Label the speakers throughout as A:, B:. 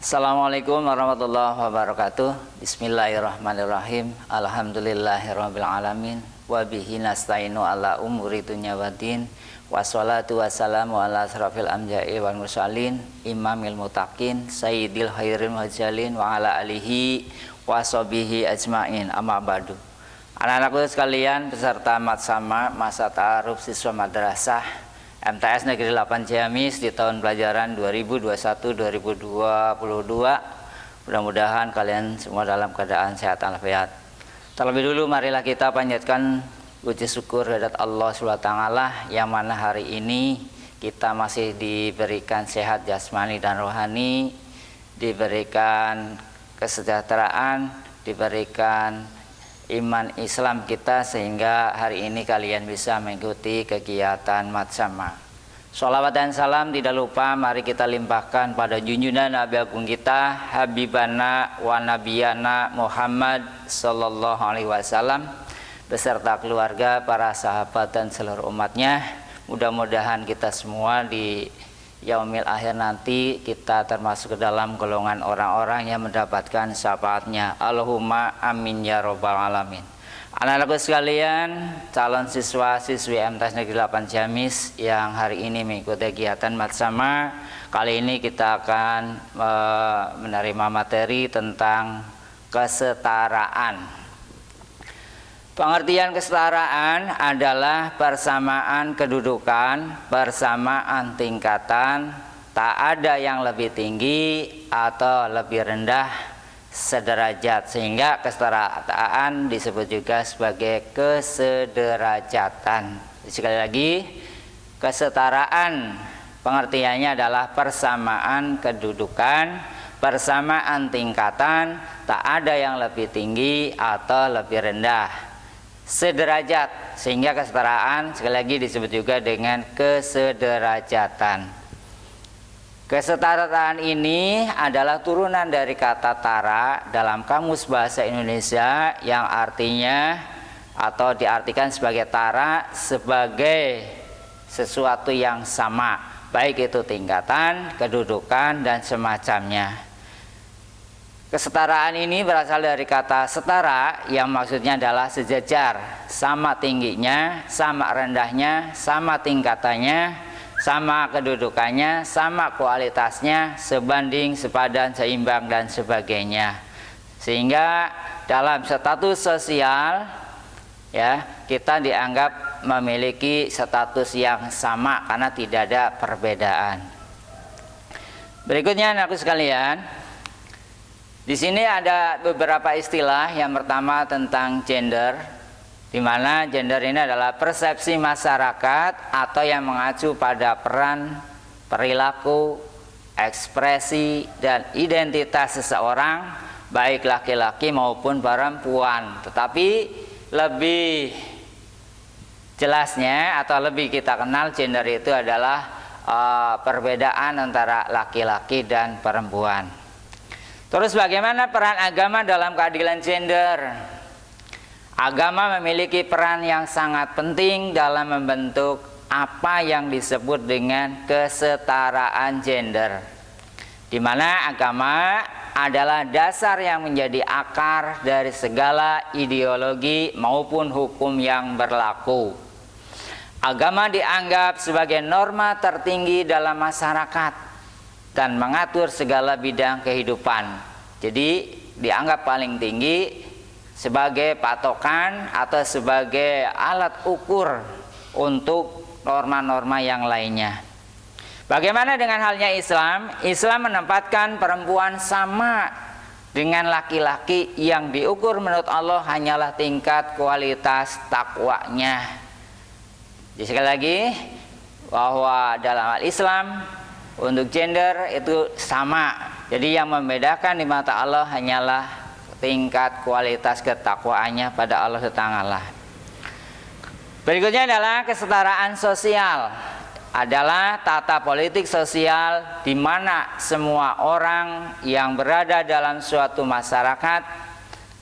A: Assalamualaikum warahmatullahi wabarakatuh. Bismillahirrahmanirrahim. Alhamdulillahirabbil alamin wa bihi nasta'inu ala umuri dunya waddin. Wassalatu wassalamu ala asrafil anbiya'i wal mursalin imamil muttaqin sayyidil khairil mujalin wa ala alihi wa sahbihi ajmain. Amma ba'du. Anak-anakku sekalian peserta Matsama masa ta'aruf siswa madrasah MTS Negeri 8 Ciamis di tahun pelajaran 2021-2022. Mudah-mudahan kalian semua dalam keadaan sehat walafiat. Terlebih dulu marilah kita panjatkan puji syukur kehadirat Allah SWT yang mana hari ini kita masih diberikan sehat jasmani dan rohani, diberikan kesejahteraan, diberikan iman Islam kita sehingga hari ini kalian bisa mengikuti kegiatan Matsama. Sholawat dan salam tidak lupa mari kita limpahkan pada junjungan Nabi Agung kita Habibana wa Nabiyana Muhammad Sallallahu Alaihi Wasallam beserta keluarga, para sahabat dan seluruh umatnya. Mudah-mudahan kita semua di yaumil akhir nanti kita termasuk ke dalam golongan orang-orang yang mendapatkan syafaatnya. Allahumma amin ya robbal alamin. Anak-anakku sekalian, calon siswa-siswi MTS Negeri 8 Ciamis yang hari ini mengikuti kegiatan Matsama, kali ini kita akan menerima materi tentang kesetaraan. Pengertian kesetaraan adalah persamaan kedudukan, persamaan tingkatan, tak ada yang lebih tinggi atau lebih rendah sederajat, sehingga kesetaraan disebut juga sebagai kesederajatan. Sekali lagi, kesetaraan pengertiannya adalah persamaan kedudukan, persamaan tingkatan, tak ada yang lebih tinggi atau lebih rendah sederajat, sehingga kesetaraan sekali lagi disebut juga dengan kesederajatan. Kesetaraan ini adalah turunan dari kata tara dalam Kamus Bahasa Indonesia yang artinya atau diartikan sebagai tara sebagai sesuatu yang sama, baik itu tingkatan, kedudukan dan semacamnya. Kesetaraan ini berasal dari kata setara yang maksudnya adalah sejajar, sama tingginya, sama rendahnya, sama tingkatannya, sama kedudukannya, sama kualitasnya, sebanding, sepadan, seimbang dan sebagainya. Sehingga dalam status sosial ya, kita dianggap memiliki status yang sama karena tidak ada perbedaan. Berikutnya anakku sekalian, di sini ada beberapa istilah. Yang pertama tentang gender, di mana gender ini adalah persepsi masyarakat atau yang mengacu pada peran, perilaku, ekspresi, dan identitas seseorang, baik laki-laki maupun perempuan. Tetapi lebih jelasnya atau lebih kita kenal gender itu adalah perbedaan antara laki-laki dan perempuan. Terus bagaimana peran agama dalam keadilan gender? Agama memiliki peran yang sangat penting dalam membentuk apa yang disebut dengan kesetaraan gender, di mana agama adalah dasar yang menjadi akar dari segala ideologi maupun hukum yang berlaku. Agama dianggap sebagai norma tertinggi dalam masyarakat dan mengatur segala bidang kehidupan. Jadi dianggap paling tinggi sebagai patokan atau sebagai alat ukur untuk norma-norma yang lainnya. Bagaimana dengan halnya Islam? Islam menempatkan perempuan sama dengan laki-laki yang diukur menurut Allah hanyalah tingkat kualitas takwanya. Jadi sekali lagi, bahwa dalam Islam untuk gender itu sama. Jadi yang membedakan di mata Allah hanyalah tingkat kualitas ketakwaannya pada Allah Ta'ala. Berikutnya adalah kesetaraan sosial. Adalah tata politik sosial di mana semua orang yang berada dalam suatu masyarakat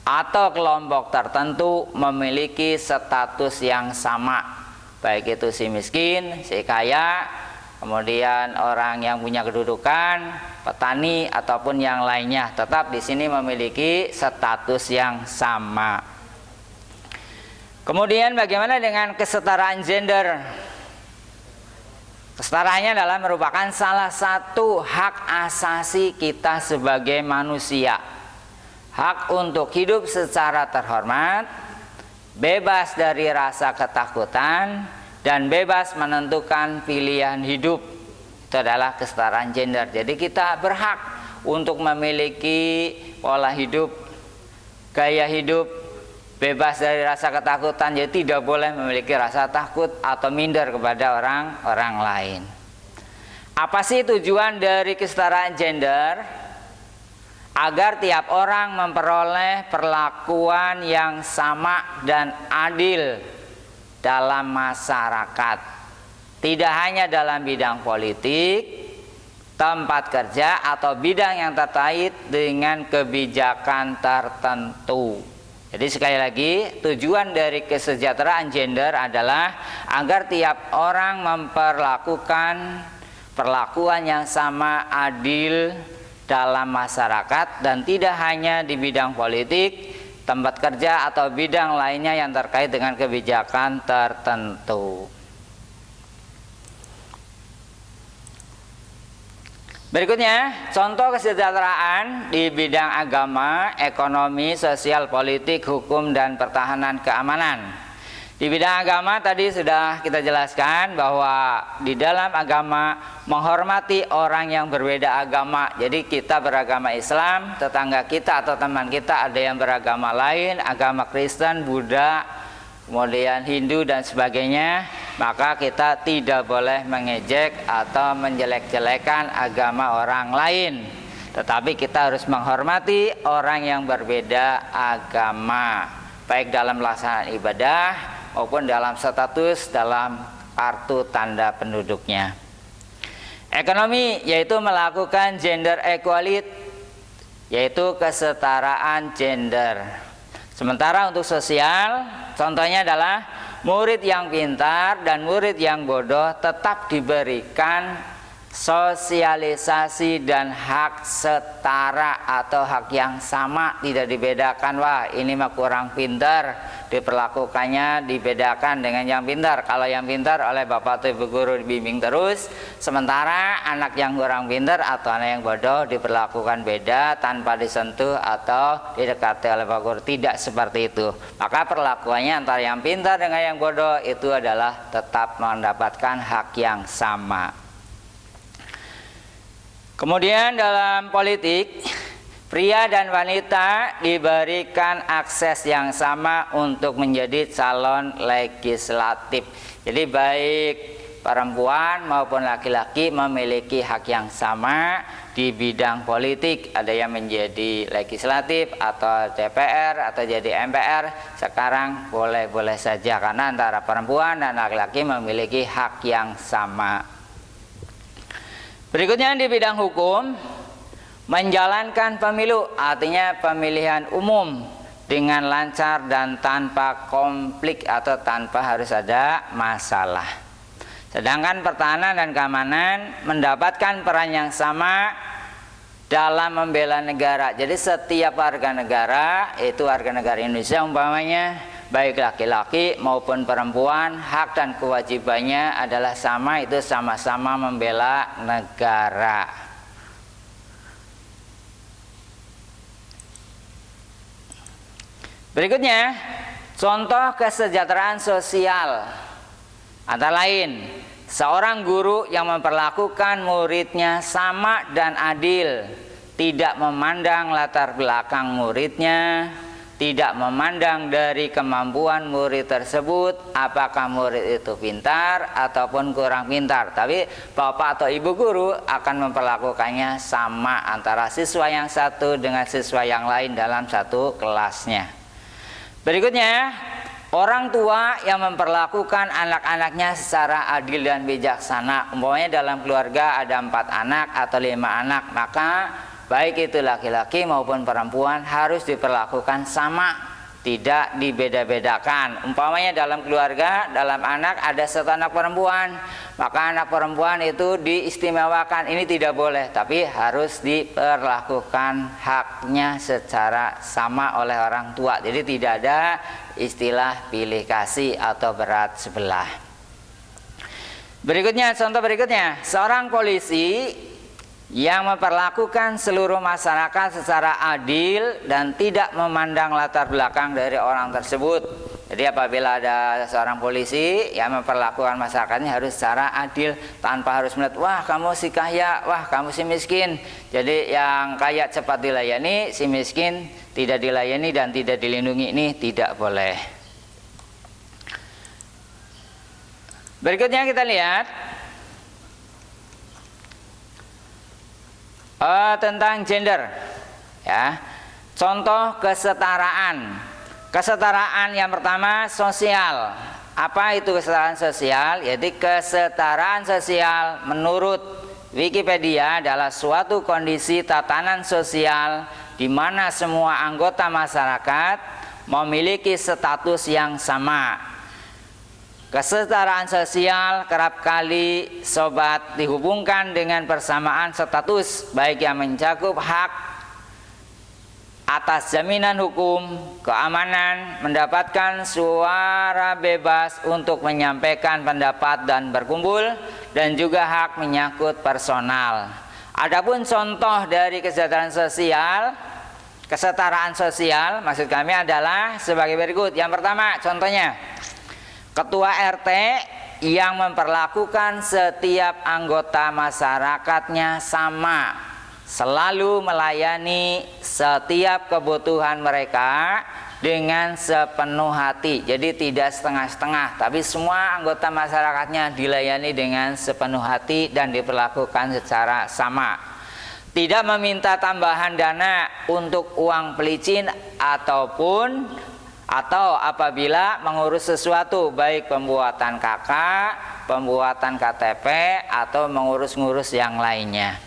A: atau kelompok tertentu memiliki status yang sama, baik itu si miskin, si kaya, kemudian orang yang punya kedudukan, petani ataupun yang lainnya, tetap di sini memiliki status yang sama. Kemudian bagaimana dengan kesetaraan gender? Kesetaraannya adalah merupakan salah satu hak asasi kita sebagai manusia. Hak untuk hidup secara terhormat, bebas dari rasa ketakutan, dan bebas menentukan pilihan hidup. Itu adalah kesetaraan gender. Jadi kita berhak untuk memiliki pola hidup, gaya hidup, bebas dari rasa ketakutan. Jadi tidak boleh memiliki rasa takut atau minder kepada orang lain. Apa sih tujuan dari kesetaraan gender? Agar tiap orang memperoleh perlakuan yang sama dan adil dalam masyarakat. Tidak hanya dalam bidang politik, tempat kerja, atau bidang yang terkait dengan kebijakan tertentu. Jadi sekali lagi, tujuan dari kesejahteraan gender adalah agar tiap orang memperlakukan perlakuan yang sama, adil dalam masyarakat, dan tidak hanya di bidang politik, tempat kerja, atau bidang lainnya yang terkait dengan kebijakan tertentu. Berikutnya, contoh kesejahteraan di bidang agama, ekonomi, sosial, politik, hukum, dan pertahanan keamanan. Di bidang agama tadi sudah kita jelaskan bahwa di dalam agama menghormati orang yang berbeda agama. Jadi kita beragama Islam, tetangga kita atau teman kita ada yang beragama lain, agama Kristen, Buddha, kemudian Hindu dan sebagainya, maka kita tidak boleh mengejek atau menjelek-jelekan agama orang lain. Tetapi kita harus menghormati orang yang berbeda agama, baik dalam pelaksanaan ibadah maupun dalam status dalam kartu tanda penduduknya. Ekonomi yaitu melakukan gender equality, yaitu kesetaraan gender. Sementara untuk sosial, contohnya adalah murid yang pintar dan murid yang bodoh tetap diberikan sosialisasi dan hak setara atau hak yang sama, tidak dibedakan. Wah, ini mah kurang pintar, diperlakukannya dibedakan dengan yang pintar. Kalau yang pintar oleh bapak atau ibu guru dibimbing terus, sementara anak yang kurang pintar atau anak yang bodoh diperlakukan beda tanpa disentuh atau didekati oleh bapak guru. Tidak seperti itu. Maka perlakuannya antara yang pintar dengan yang bodoh itu adalah tetap mendapatkan hak yang sama. Kemudian dalam politik, pria dan wanita diberikan akses yang sama untuk menjadi calon legislatif. Jadi baik perempuan maupun laki-laki memiliki hak yang sama di bidang politik. Ada yang menjadi legislatif atau DPR atau jadi MPR. Sekarang boleh-boleh saja karena antara perempuan dan laki-laki memiliki hak yang sama. Berikutnya di bidang hukum, menjalankan pemilu, artinya pemilihan umum dengan lancar dan tanpa konflik atau tanpa harus ada masalah. Sedangkan pertahanan dan keamanan mendapatkan peran yang sama dalam membela negara. Jadi setiap warga negara, itu warga negara Indonesia umpamanya, baik laki-laki maupun perempuan, hak dan kewajibannya adalah sama, itu sama-sama membela negara. Berikutnya, contoh kesejahteraan sosial. Antara lain, seorang guru yang memperlakukan muridnya sama dan adil, tidak memandang latar belakang muridnya, tidak memandang dari kemampuan murid tersebut, apakah murid itu pintar ataupun kurang pintar. Tapi bapak atau ibu guru akan memperlakukannya sama antara siswa yang satu dengan siswa yang lain dalam satu kelasnya. Berikutnya, orang tua yang memperlakukan anak-anaknya secara adil dan bijaksana. Umpamanya dalam keluarga ada 4 anak atau 5 anak, maka baik itu laki-laki maupun perempuan harus diperlakukan sama, tidak dibeda-bedakan. Umpamanya dalam keluarga, dalam anak ada satu anak perempuan, maka anak perempuan itu diistimewakan. Ini tidak boleh, tapi harus diperlakukan haknya secara sama oleh orang tua. Jadi tidak ada istilah pilih kasih atau berat sebelah. Berikutnya, contoh berikutnya, seorang polisi yang memperlakukan seluruh masyarakat secara adil dan tidak memandang latar belakang dari orang tersebut. Jadi apabila ada seorang polisi yang memperlakukan masyarakatnya harus secara adil, tanpa harus melihat, wah kamu si kaya, wah kamu si miskin. Jadi yang kaya cepat dilayani, si miskin tidak dilayani dan tidak dilindungi, ini tidak boleh. Berikutnya kita lihat tentang gender, ya. Contoh kesetaraan. Kesetaraan yang pertama sosial. Apa itu kesetaraan sosial? Yaitu kesetaraan sosial menurut Wikipedia adalah suatu kondisi tatanan sosial di mana semua anggota masyarakat memiliki status yang sama. Kesetaraan sosial kerap kali sobat dihubungkan dengan persamaan status, baik yang mencakup hak atas jaminan hukum, keamanan, mendapatkan suara bebas untuk menyampaikan pendapat dan berkumpul, dan juga hak menyangkut personal. Adapun contoh dari kesetaraan sosial maksud kami adalah sebagai berikut. Yang pertama, contohnya Ketua RT yang memperlakukan setiap anggota masyarakatnya sama, selalu melayani setiap kebutuhan mereka dengan sepenuh hati. Jadi tidak setengah-setengah, tapi semua anggota masyarakatnya dilayani dengan sepenuh hati dan diperlakukan secara sama. Tidak meminta tambahan dana untuk uang pelicin atau apabila mengurus sesuatu, baik pembuatan KK, pembuatan KTP, atau mengurus-ngurus yang lainnya.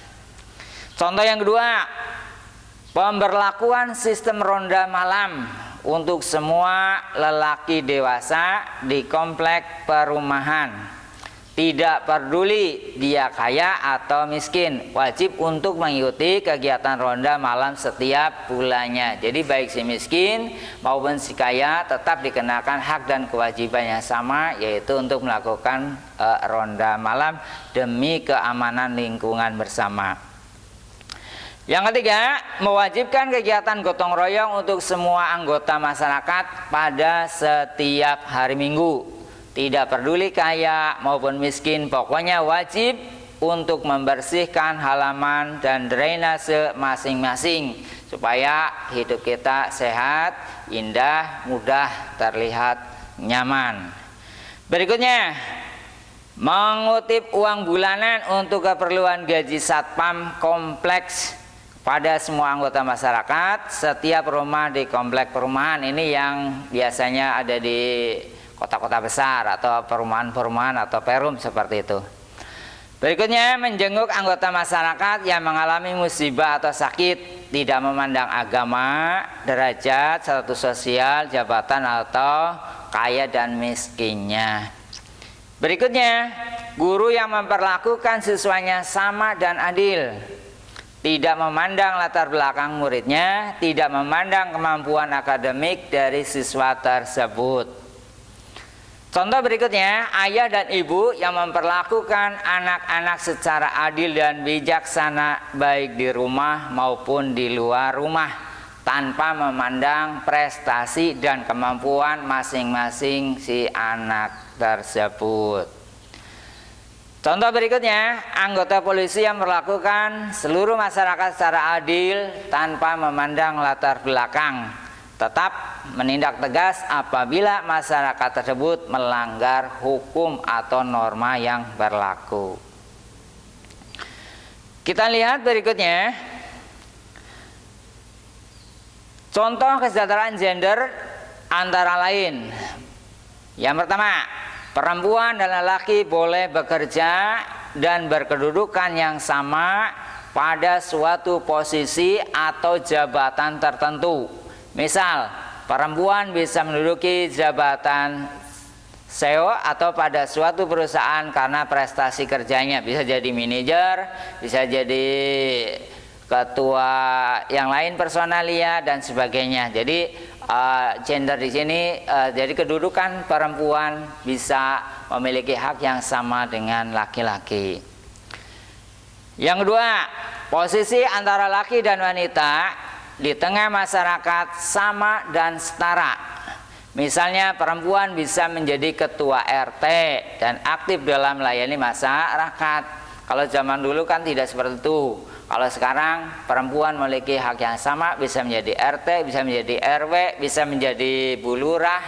A: Contoh yang kedua, pemberlakuan sistem ronda malam untuk semua lelaki dewasa di komplek perumahan. Tidak peduli dia kaya atau miskin, wajib untuk mengikuti kegiatan ronda malam setiap bulannya. Jadi baik si miskin maupun si kaya tetap dikenakan hak dan kewajiban yang sama, yaitu untuk melakukan ronda malam demi keamanan lingkungan bersama. Yang ketiga, mewajibkan kegiatan gotong royong untuk semua anggota masyarakat pada setiap hari Minggu. Tidak peduli kaya maupun miskin, pokoknya wajib untuk membersihkan halaman dan drainase masing-masing supaya hidup kita sehat, indah, mudah terlihat nyaman. Berikutnya, mengutip uang bulanan untuk keperluan gaji satpam kompleks pada semua anggota masyarakat setiap rumah di komplek perumahan. Ini yang biasanya ada di kota-kota besar atau perumahan-perumahan atau perum seperti itu. Berikutnya, menjenguk anggota masyarakat yang mengalami musibah atau sakit, tidak memandang agama, derajat, status sosial, jabatan atau kaya dan miskinnya. Berikutnya, guru yang memperlakukan siswanya sama dan adil, tidak memandang latar belakang muridnya, tidak memandang kemampuan akademik dari siswa tersebut. Contoh berikutnya, ayah dan ibu yang memperlakukan anak-anak secara adil dan bijaksana baik di rumah maupun di luar rumah, tanpa memandang prestasi dan kemampuan masing-masing si anak tersebut. Contoh berikutnya, anggota polisi yang memperlakukan seluruh masyarakat secara adil tanpa memandang latar belakang, tetap menindak tegas apabila masyarakat tersebut melanggar hukum atau norma yang berlaku. Kita lihat berikutnya, contoh kesejahteraan gender antara lain. Yang pertama, perempuan dan lelaki boleh bekerja dan berkedudukan yang sama pada suatu posisi atau jabatan tertentu. Misal, perempuan bisa menduduki jabatan CEO atau pada suatu perusahaan karena prestasi kerjanya, bisa jadi manajer, bisa jadi ketua yang lain personalia dan sebagainya. Jadi gender di sini jadi kedudukan perempuan bisa memiliki hak yang sama dengan laki-laki. Yang kedua, posisi antara laki dan wanita di tengah masyarakat sama dan setara. Misalnya perempuan bisa menjadi ketua RT dan aktif dalam melayani masyarakat. Kalau zaman dulu kan tidak seperti itu. Kalau sekarang perempuan memiliki hak yang sama, bisa menjadi RT, bisa menjadi RW, bisa menjadi Bu Lurah,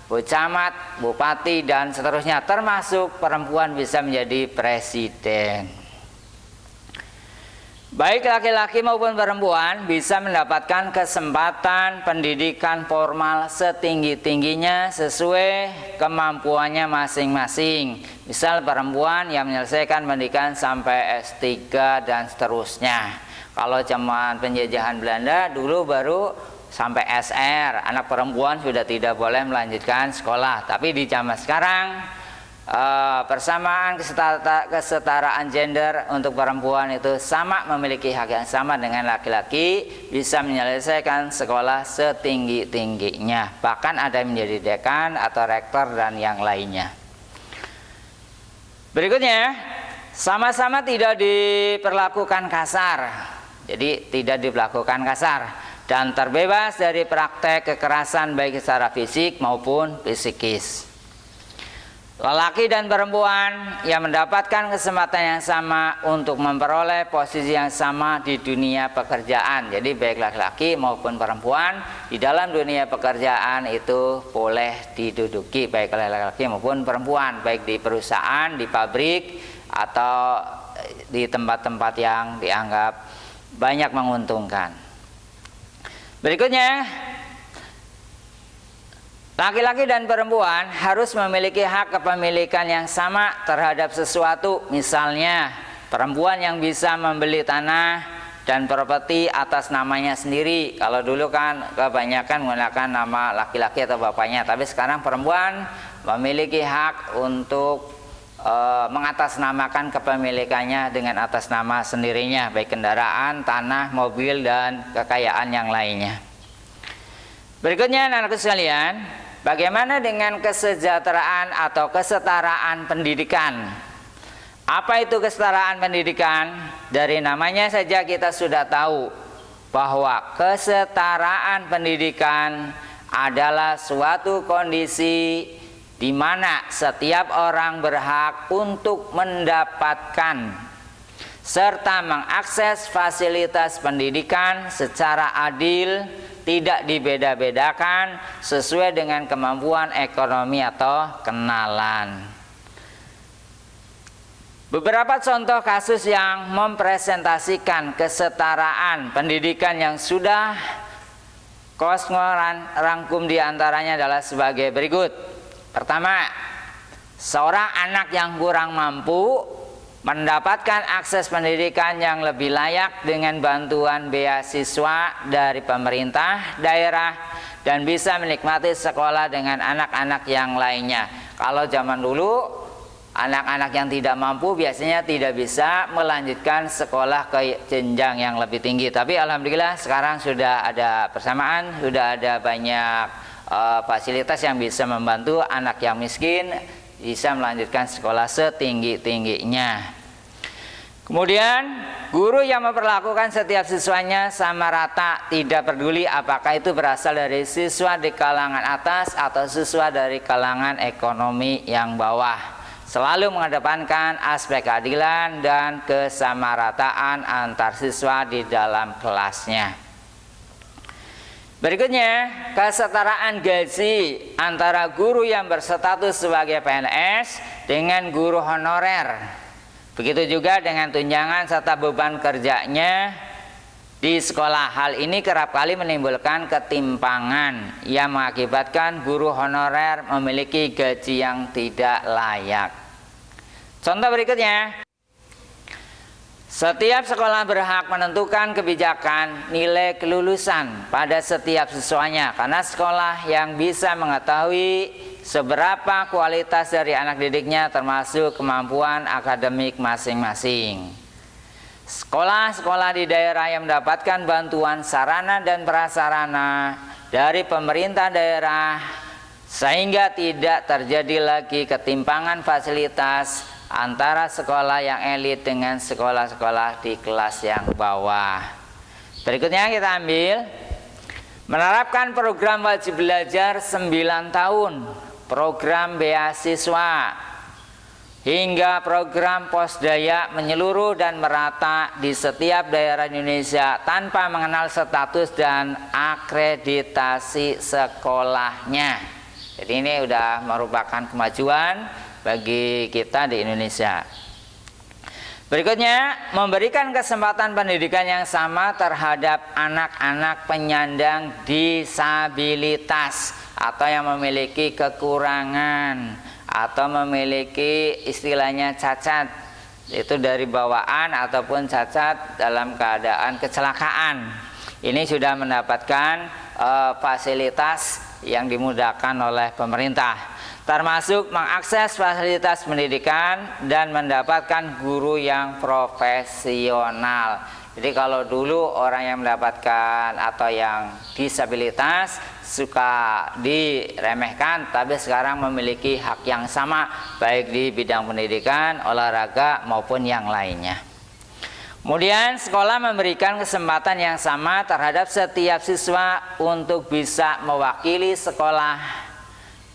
A: Bu Camat, Bupati dan seterusnya. Termasuk perempuan bisa menjadi presiden. Baik laki-laki maupun perempuan bisa mendapatkan kesempatan pendidikan formal setinggi-tingginya sesuai kemampuannya masing-masing. Misal perempuan yang menyelesaikan pendidikan sampai S3 dan seterusnya. Kalau zaman penjajahan Belanda dulu baru sampai SR, anak perempuan sudah tidak boleh melanjutkan sekolah. Tapi di zaman sekarang persamaan kesetaraan gender untuk perempuan itu sama, memiliki hak yang sama dengan laki-laki, bisa menyelesaikan sekolah setinggi-tingginya, bahkan ada yang menjadi dekan atau rektor dan yang lainnya. Berikutnya, sama-sama tidak diperlakukan kasar, jadi tidak diperlakukan kasar dan terbebas dari praktek kekerasan baik secara fisik maupun psikis. Lelaki dan perempuan yang mendapatkan kesempatan yang sama untuk memperoleh posisi yang sama di dunia pekerjaan. Jadi baik laki-laki maupun perempuan di dalam dunia pekerjaan itu boleh diduduki baik laki-laki maupun perempuan, baik di perusahaan, di pabrik atau di tempat-tempat yang dianggap banyak menguntungkan. Berikutnya, laki-laki dan perempuan harus memiliki hak kepemilikan yang sama terhadap sesuatu. Misalnya, perempuan yang bisa membeli tanah dan properti atas namanya sendiri. Kalau dulu kan kebanyakan menggunakan nama laki-laki atau bapaknya, tapi sekarang perempuan memiliki hak untuk mengatasnamakan kepemilikannya dengan atas nama sendirinya, baik kendaraan, tanah, mobil, dan kekayaan yang lainnya. Berikutnya anak-anakku sekalian, bagaimana dengan kesejahteraan atau kesetaraan pendidikan? Apa itu kesetaraan pendidikan? Dari namanya saja kita sudah tahu bahwa kesetaraan pendidikan adalah suatu kondisi di mana setiap orang berhak untuk mendapatkan serta mengakses fasilitas pendidikan secara adil, tidak dibeda-bedakan sesuai dengan kemampuan ekonomi atau kenalan. Beberapa contoh kasus yang mempresentasikan kesetaraan pendidikan yang sudah Kosmo rangkum diantaranya adalah sebagai berikut. Pertama, seorang anak yang kurang mampu mendapatkan akses pendidikan yang lebih layak dengan bantuan beasiswa dari pemerintah daerah dan bisa menikmati sekolah dengan anak-anak yang lainnya. Kalau zaman dulu, anak-anak yang tidak mampu biasanya tidak bisa melanjutkan sekolah ke jenjang yang lebih tinggi. Tapi alhamdulillah sekarang sudah ada persamaan, sudah ada banyak fasilitas yang bisa membantu anak yang miskin bisa melanjutkan sekolah setinggi-tingginya. Kemudian, guru yang memperlakukan setiap siswanya sama rata, tidak peduli apakah itu berasal dari siswa di kalangan atas atau siswa dari kalangan ekonomi yang bawah. Selalu mengedepankan aspek keadilan dan kesamarataan antar siswa di dalam kelasnya. Berikutnya, kesetaraan gaji antara guru yang berstatus sebagai PNS dengan guru honorer. Begitu juga dengan tunjangan serta beban kerjanya di sekolah. Hal ini kerap kali menimbulkan ketimpangan yang mengakibatkan guru honorer memiliki gaji yang tidak layak. Contoh berikutnya, Setiap sekolah berhak menentukan kebijakan nilai kelulusan pada setiap siswanya, karena sekolah yang bisa mengetahui seberapa kualitas dari anak didiknya termasuk kemampuan akademik masing-masing. Sekolah-sekolah di daerah yang mendapatkan bantuan sarana dan prasarana dari pemerintah daerah sehingga tidak terjadi lagi ketimpangan fasilitas antara sekolah yang elit dengan sekolah-sekolah di kelas yang bawah. Berikutnya kita ambil menerapkan program wajib belajar 9 tahun, program beasiswa, hingga program posdaya menyeluruh dan merata di setiap daerah Indonesia tanpa mengenal status dan akreditasi sekolahnya. Jadi ini sudah merupakan kemajuan bagi kita di Indonesia. Berikutnya, memberikan kesempatan pendidikan yang sama terhadap anak-anak penyandang disabilitas atau yang memiliki kekurangan atau memiliki istilahnya cacat, itu dari bawaan ataupun cacat dalam keadaan kecelakaan. Ini sudah mendapatkan fasilitas yang dimudahkan oleh pemerintah, termasuk mengakses fasilitas pendidikan dan mendapatkan guru yang profesional. Jadi kalau dulu orang yang mendapatkan atau yang disabilitas suka diremehkan, tapi sekarang memiliki hak yang sama baik di bidang pendidikan, olahraga maupun yang lainnya. Kemudian sekolah memberikan kesempatan yang sama terhadap setiap siswa untuk bisa mewakili sekolah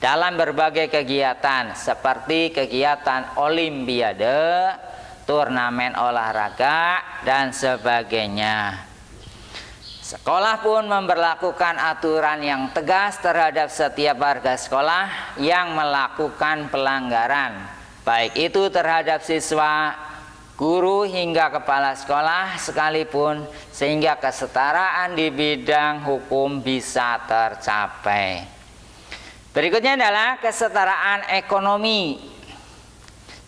A: dalam berbagai kegiatan seperti kegiatan olimpiade, turnamen olahraga, dan sebagainya. Sekolah pun memberlakukan aturan yang tegas terhadap setiap warga sekolah yang melakukan pelanggaran, baik itu terhadap siswa, guru hingga kepala sekolah sekalipun, sehingga kesetaraan di bidang hukum bisa tercapai. Berikutnya adalah kesetaraan ekonomi.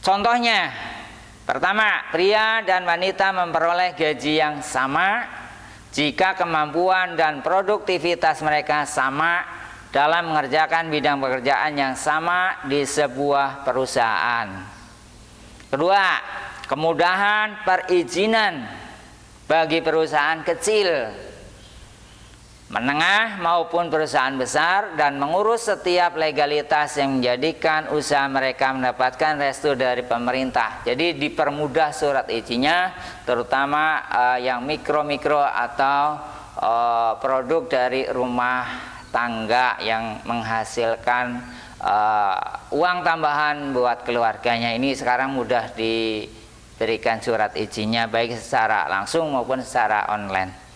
A: Contohnya, pertama, pria dan wanita memperoleh gaji yang sama jika kemampuan dan produktivitas mereka sama dalam mengerjakan bidang pekerjaan yang sama di sebuah perusahaan. Kedua, kemudahan perizinan bagi perusahaan kecil, menengah maupun perusahaan besar, dan mengurus setiap legalitas yang menjadikan usaha mereka mendapatkan restu dari pemerintah. Jadi dipermudah surat izinnya, terutama yang mikro-mikro atau produk dari rumah tangga yang menghasilkan uang tambahan buat keluarganya. Ini sekarang mudah diberikan surat izinnya baik secara langsung maupun secara online.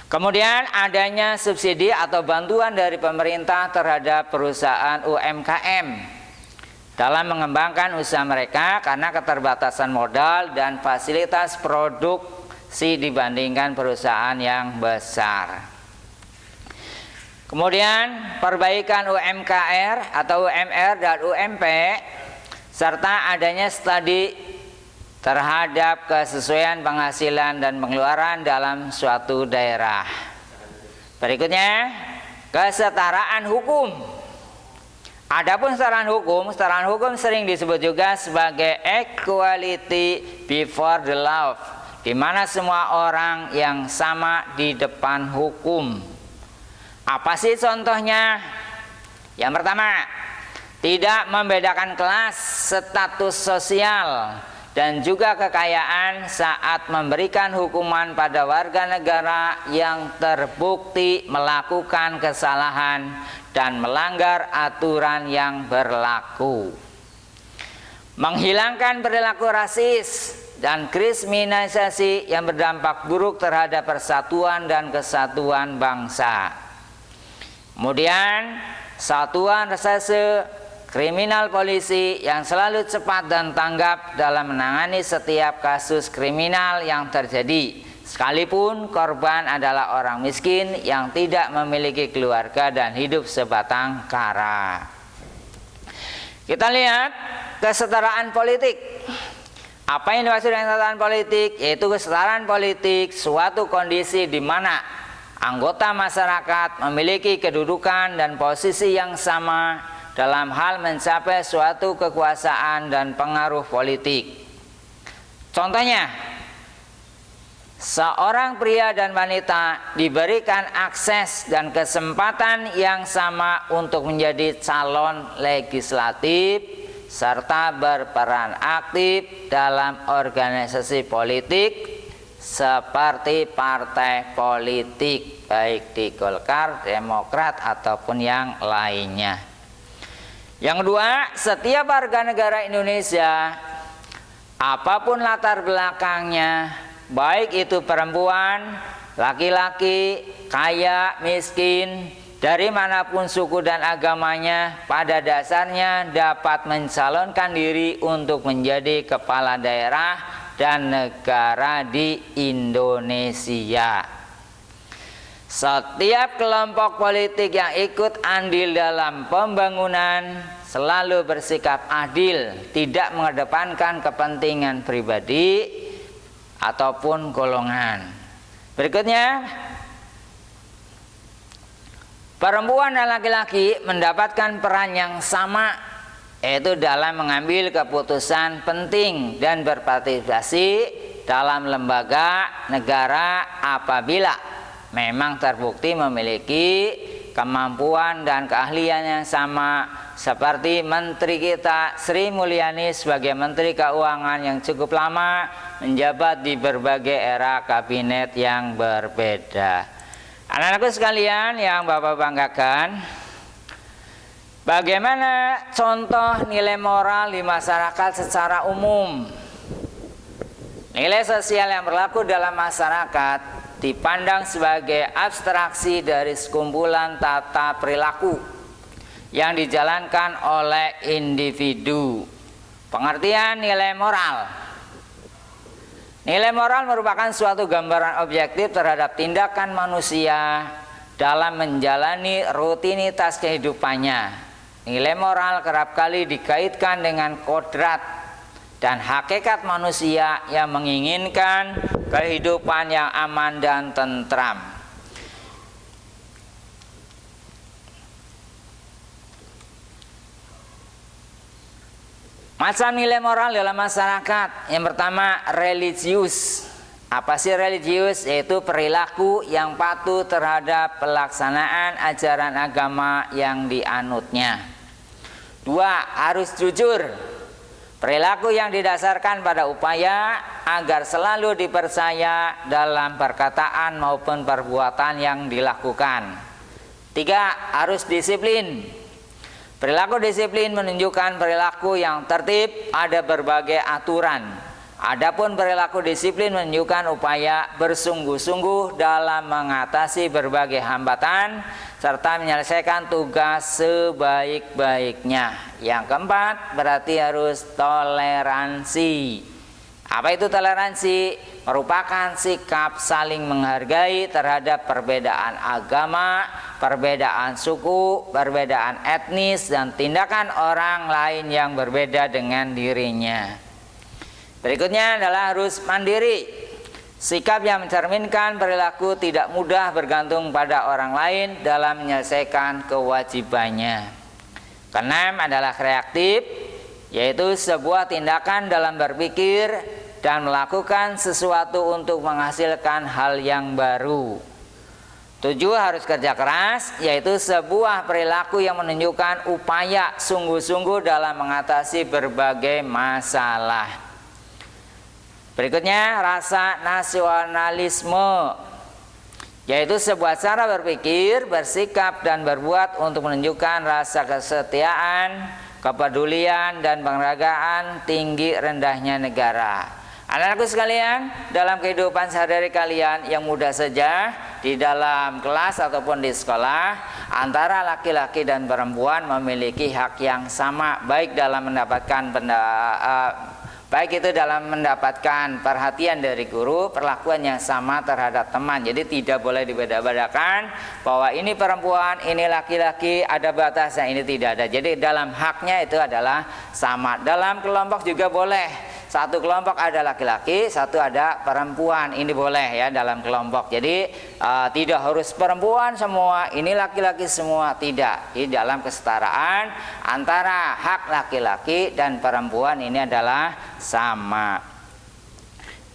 A: Kemudian adanya subsidi atau bantuan dari pemerintah terhadap perusahaan UMKM dalam mengembangkan usaha mereka karena keterbatasan modal dan fasilitas produksi dibandingkan perusahaan yang besar. Kemudian perbaikan UMKR atau UMR dan UMP serta adanya studi terhadap kesesuaian penghasilan dan pengeluaran dalam suatu daerah. Berikutnya, kesetaraan hukum. Adapun kesetaraan hukum sering disebut juga sebagai equality before the law, di mana semua orang yang sama di depan hukum. Apa sih contohnya? Yang pertama, tidak membedakan kelas, status sosial, dan juga kekayaan saat memberikan hukuman pada warga negara yang terbukti melakukan kesalahan dan melanggar aturan yang berlaku. Menghilangkan perilaku rasis dan kriminalisasi yang berdampak buruk terhadap persatuan dan kesatuan bangsa. Kemudian, satuan reserse kriminal polisi yang selalu cepat dan tanggap dalam menangani setiap kasus kriminal yang terjadi, sekalipun korban adalah orang miskin yang tidak memiliki keluarga dan hidup sebatang kara. Kita lihat kesetaraan politik. Apa yang dimaksud dengan kesetaraan politik? Yaitu kesetaraan politik suatu kondisi di mana anggota masyarakat memiliki kedudukan dan posisi yang sama dalam hal mencapai suatu kekuasaan dan pengaruh politik. Contohnya, seorang pria dan wanita diberikan akses dan kesempatan yang sama untuk menjadi calon legislatif serta berperan aktif dalam organisasi politik seperti partai politik baik di Golkar, Demokrat ataupun yang lainnya. Yang kedua, setiap warga negara Indonesia apapun latar belakangnya, baik itu perempuan, laki-laki, kaya, miskin, dari manapun suku dan agamanya, pada dasarnya dapat mencalonkan diri untuk menjadi kepala daerah dan negara di Indonesia. Setiap kelompok politik yang ikut andil dalam pembangunan selalu bersikap adil, tidak mengedepankan kepentingan pribadi ataupun golongan. Berikutnya, perempuan dan laki-laki mendapatkan peran yang sama, yaitu dalam mengambil keputusan penting dan berpartisipasi dalam lembaga negara apabila memang terbukti memiliki kemampuan dan keahlian yang sama, seperti Menteri kita Sri Mulyani sebagai Menteri Keuangan yang cukup lama menjabat di berbagai era kabinet yang berbeda. Anak-anakku sekalian yang Bapak banggakan, bagaimana contoh nilai moral di masyarakat secara umum? Nilai sosial yang berlaku dalam masyarakat dipandang sebagai abstraksi dari sekumpulan tata perilaku yang dijalankan oleh individu. Pengertian nilai moral. Nilai moral merupakan suatu gambaran objektif terhadap tindakan manusia dalam menjalani rutinitas kehidupannya. Nilai moral kerap kali dikaitkan dengan kodrat dan hakikat manusia yang menginginkan kehidupan yang aman dan tentram. Macam nilai moral dalam masyarakat. Yang pertama, religius. Apa sih religius? Yaitu perilaku yang patuh terhadap pelaksanaan ajaran agama yang dianutnya. Dua, harus jujur. Perilaku yang didasarkan pada upaya agar selalu dipercaya dalam perkataan maupun perbuatan yang dilakukan. Tiga, harus disiplin. Perilaku disiplin menunjukkan perilaku yang tertib, ada berbagai aturan. Adapun perilaku disiplin menunjukkan upaya bersungguh-sungguh dalam mengatasi berbagai hambatan serta menyelesaikan tugas sebaik-baiknya. Yang keempat, berarti harus toleransi. Apa itu toleransi? Merupakan sikap saling menghargai terhadap perbedaan agama, perbedaan suku, perbedaan etnis, dan tindakan orang lain yang berbeda dengan dirinya. Berikutnya adalah harus mandiri. Sikap yang mencerminkan perilaku tidak mudah bergantung pada orang lain dalam menyelesaikan kewajibannya. Keenam adalah reaktif, yaitu sebuah tindakan dalam berpikir dan melakukan sesuatu untuk menghasilkan hal yang baru. 7, harus kerja keras, yaitu sebuah perilaku yang menunjukkan upaya sungguh-sungguh dalam mengatasi berbagai masalah. Berikutnya, rasa nasionalisme, yaitu sebuah cara berpikir, bersikap, dan berbuat untuk menunjukkan rasa kesetiaan, kepedulian, dan penghargaan tinggi rendahnya negara. Anak-anakku sekalian, dalam kehidupan sehari-hari kalian yang mudah saja, di dalam kelas ataupun di sekolah, antara laki-laki dan perempuan memiliki hak yang sama, baik dalam mendapatkan baik itu dalam mendapatkan perhatian dari guru, perlakuan yang sama terhadap teman. Jadi tidak boleh dibeda-bedakan bahwa ini perempuan, ini laki-laki, ada batasnya, ini tidak ada. Jadi dalam haknya itu adalah sama. Dalam kelompok juga boleh. satu kelompok ada laki-laki, satu ada perempuan. Ini boleh ya dalam kelompok. Jadi tidak harus perempuan semua, ini laki-laki semua, tidak. Di dalam kesetaraan antara hak laki-laki dan perempuan ini adalah sama.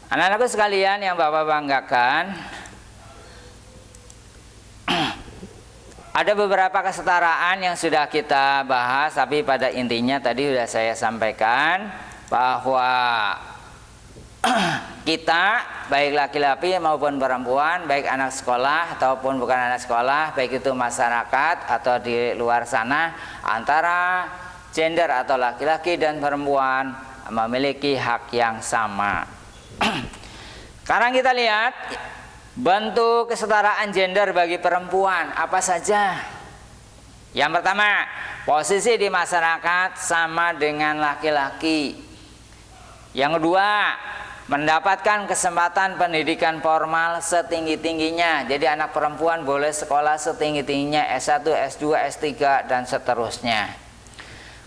A: Anak-anakku sekalian yang Bapak banggakan, ada beberapa kesetaraan yang sudah kita bahas, tapi pada intinya tadi sudah saya sampaikan bahwa kita baik laki-laki maupun perempuan, baik anak sekolah ataupun bukan anak sekolah, baik itu masyarakat atau di luar sana, antara gender atau laki-laki dan perempuan memiliki hak yang sama. Sekarang kita lihat bentuk kesetaraan gender bagi perempuan apa saja. Yang pertama, posisi di masyarakat sama dengan laki-laki. Yang kedua, mendapatkan kesempatan pendidikan formal setinggi-tingginya. Jadi anak perempuan boleh sekolah setinggi-tingginya, S1, S2, S3 dan seterusnya.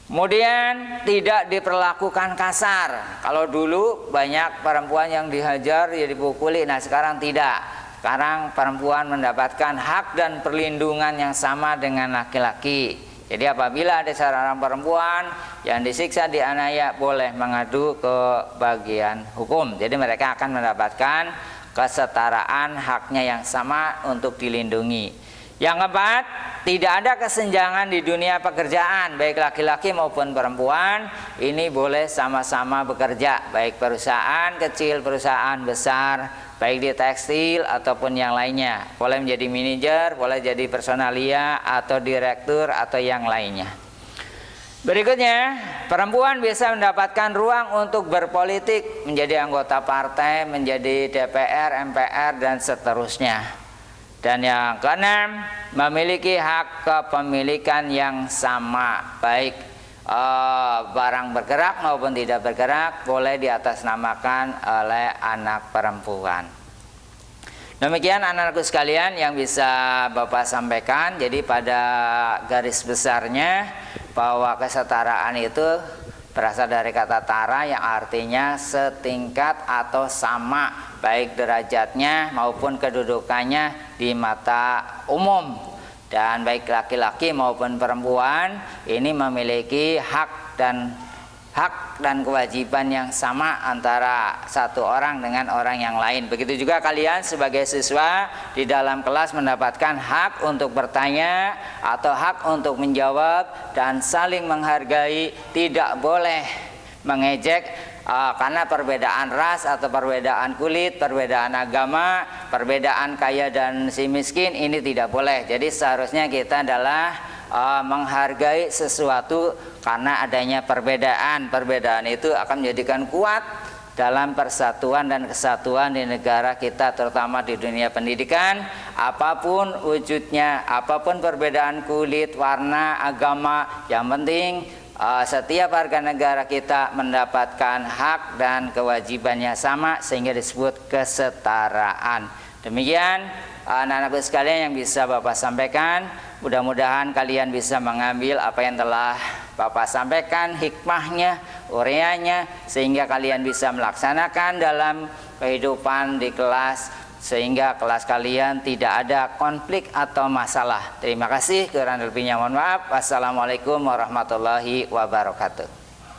A: Kemudian tidak diperlakukan kasar. Kalau dulu banyak perempuan yang dihajar, ya dipukuli. Nah sekarang tidak. Sekarang perempuan mendapatkan hak dan perlindungan yang sama dengan laki-laki. Jadi apabila ada seorang perempuan yang disiksa, dianiaya, boleh mengadu ke bagian hukum. Jadi mereka akan mendapatkan kesetaraan haknya yang sama untuk dilindungi. Yang keempat, tidak ada kesenjangan di dunia pekerjaan, baik laki-laki maupun perempuan. Ini boleh sama-sama bekerja, baik perusahaan kecil, perusahaan besar, baik di tekstil ataupun yang lainnya. Boleh menjadi manajer, boleh jadi personalia atau direktur atau yang lainnya. Berikutnya, perempuan bisa mendapatkan ruang untuk berpolitik, menjadi anggota partai, menjadi DPR, MPR dan seterusnya. Dan yang keenam, memiliki hak kepemilikan yang sama, baik barang bergerak maupun tidak bergerak boleh diatasnamakan oleh anak perempuan. Demikian anak-anakku sekalian yang bisa Bapak sampaikan. Jadi pada garis besarnya bahwa kesetaraan itu berasal dari kata tara yang artinya setingkat atau sama, baik derajatnya maupun kedudukannya di mata umum. Dan baik laki-laki maupun perempuan ini memiliki hak dan kewajiban yang sama antara satu orang dengan orang yang lain. Begitu juga kalian sebagai siswa di dalam kelas mendapatkan hak untuk bertanya atau hak untuk menjawab dan saling menghargai. Tidak boleh mengejek karena perbedaan ras atau perbedaan kulit, perbedaan agama, perbedaan kaya dan si miskin, ini tidak boleh. Jadi seharusnya kita adalah menghargai sesuatu karena adanya perbedaan. Perbedaan itu akan menjadikan kuat dalam persatuan dan kesatuan di negara kita, terutama di dunia pendidikan. Apapun wujudnya, apapun perbedaan kulit, warna, agama, yang penting setiap warga negara kita mendapatkan hak dan kewajibannya sama, sehingga disebut kesetaraan. Demikian anak-anakku sekalian yang bisa Bapak sampaikan. Mudah-mudahan kalian bisa mengambil apa yang telah Bapak sampaikan, hikmahnya, uraiannya, sehingga kalian bisa melaksanakan dalam kehidupan di kelas, sehingga kelas kalian tidak ada konflik atau masalah. Terima kasih, kurang lebihnya mohon maaf. Wassalamualaikum warahmatullahi wabarakatuh.